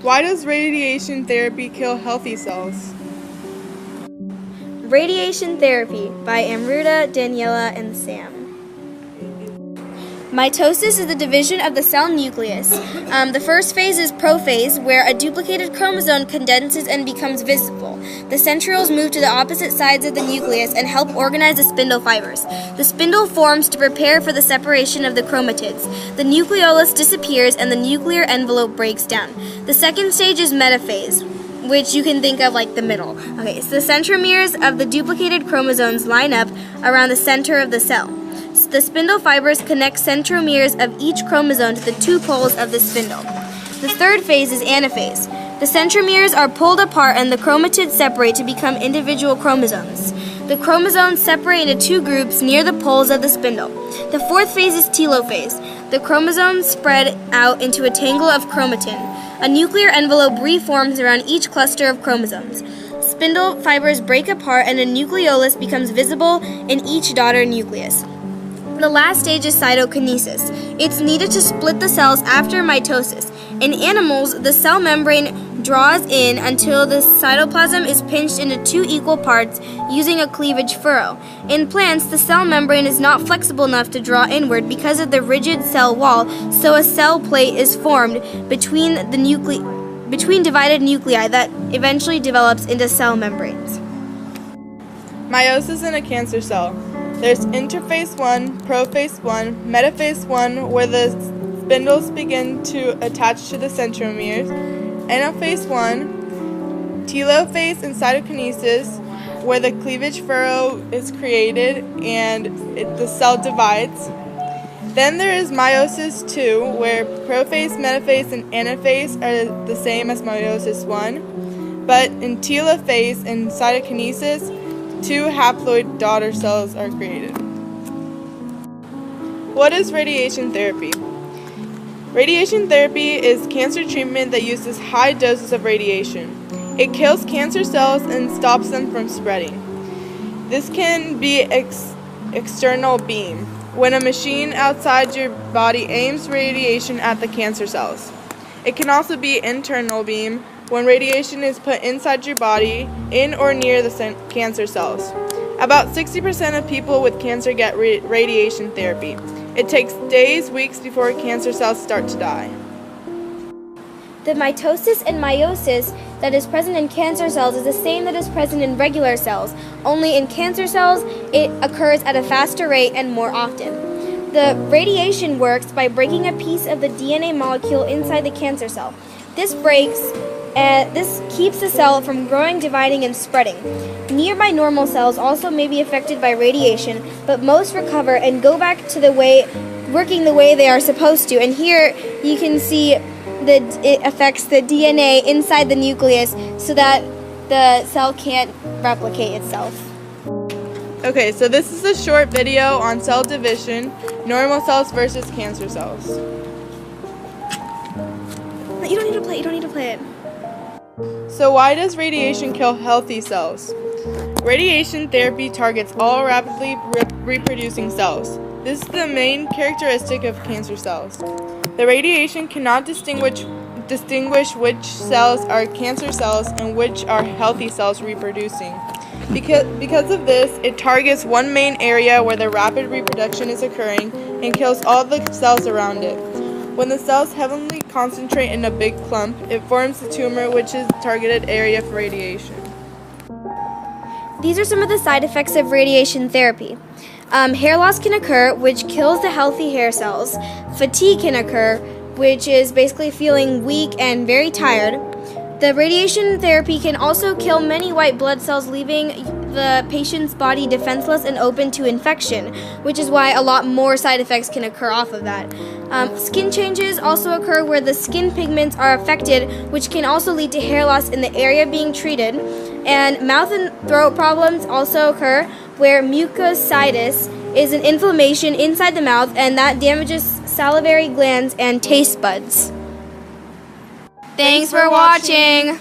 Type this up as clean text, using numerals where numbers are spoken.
Why does radiation therapy kill healthy cells? Radiation Therapy by Amruta, Daniela, and Sam. Mitosis is the division of the cell nucleus. The first phase is prophase, where a duplicated chromosome condenses and becomes visible. The centrioles move to the opposite sides of the nucleus and help organize the spindle fibers. The spindle forms to prepare for the separation of the chromatids. The nucleolus disappears and the nuclear envelope breaks down. The second stage is metaphase, which you can think of like the middle. Okay, so the centromeres of the duplicated chromosomes line up around the center of the cell. The spindle fibers connect centromeres of each chromosome to the two poles of the spindle. The third phase is anaphase. The centromeres are pulled apart and the chromatids separate to become individual chromosomes. The chromosomes separate into two groups near the poles of the spindle. The fourth phase is telophase. The chromosomes spread out into a tangle of chromatin. A nuclear envelope reforms around each cluster of chromosomes. Spindle fibers break apart and a nucleolus becomes visible in each daughter nucleus. The last stage is cytokinesis. It's needed to split the cells after mitosis. In animals, the cell membrane draws in until the cytoplasm is pinched into two equal parts using a cleavage furrow. In plants, the cell membrane is not flexible enough to draw inward because of the rigid cell wall, so a cell plate is formed between divided nuclei that eventually develops into cell membranes. Meiosis in a cancer cell. There's interphase 1, prophase 1, metaphase 1, where the spindles begin to attach to the centromeres, anaphase 1, telophase and cytokinesis, where the cleavage furrow is created and the cell divides. Then there is meiosis 2, where prophase, metaphase, and anaphase are the same as meiosis 1, but in telophase and cytokinesis, two haploid daughter cells are created. What is radiation therapy? Radiation therapy is cancer treatment that uses high doses of radiation. It kills cancer cells and stops them from spreading. This can be external beam, when a machine outside your body aims radiation at the cancer cells. It can also be internal beam, when radiation is put inside your body, in or near the cancer cells. About 60% of people with cancer get radiation therapy. It takes days, weeks before cancer cells start to die. The mitosis and meiosis that is present in cancer cells is the same that is present in regular cells, only in cancer cells it occurs at a faster rate and more often. The radiation works by breaking a piece of the DNA molecule inside the cancer cell. This keeps the cell from growing, dividing, and spreading. Nearby normal cells also may be affected by radiation, but most recover and go back to working the way they are supposed to. And here you can see that it affects the DNA inside the nucleus so that the cell can't replicate itself. Okay, so this is a short video on cell division, normal cells versus cancer cells. You don't need to play it. So why does radiation kill healthy cells? Radiation therapy targets all rapidly reproducing cells. This is the main characteristic of cancer cells. The radiation cannot distinguish which cells are cancer cells and which are healthy cells reproducing. Because of this, it targets one main area where the rapid reproduction is occurring and kills all the cells around it. When the cells heavily concentrate in a big clump, it forms the tumor, which is the targeted area for radiation. These are some of the side effects of radiation therapy. Hair loss can occur, which kills the healthy hair cells. Fatigue can occur, which is basically feeling weak and very tired. The radiation therapy can also kill many white blood cells, leaving the patient's body defenseless and open to infection, which is why a lot more side effects can occur off of that. Skin changes also occur where the skin pigments are affected, which can also lead to hair loss in the area being treated. And mouth and throat problems also occur where mucositis is an inflammation inside the mouth, and that damages salivary glands and taste buds. Thanks for watching!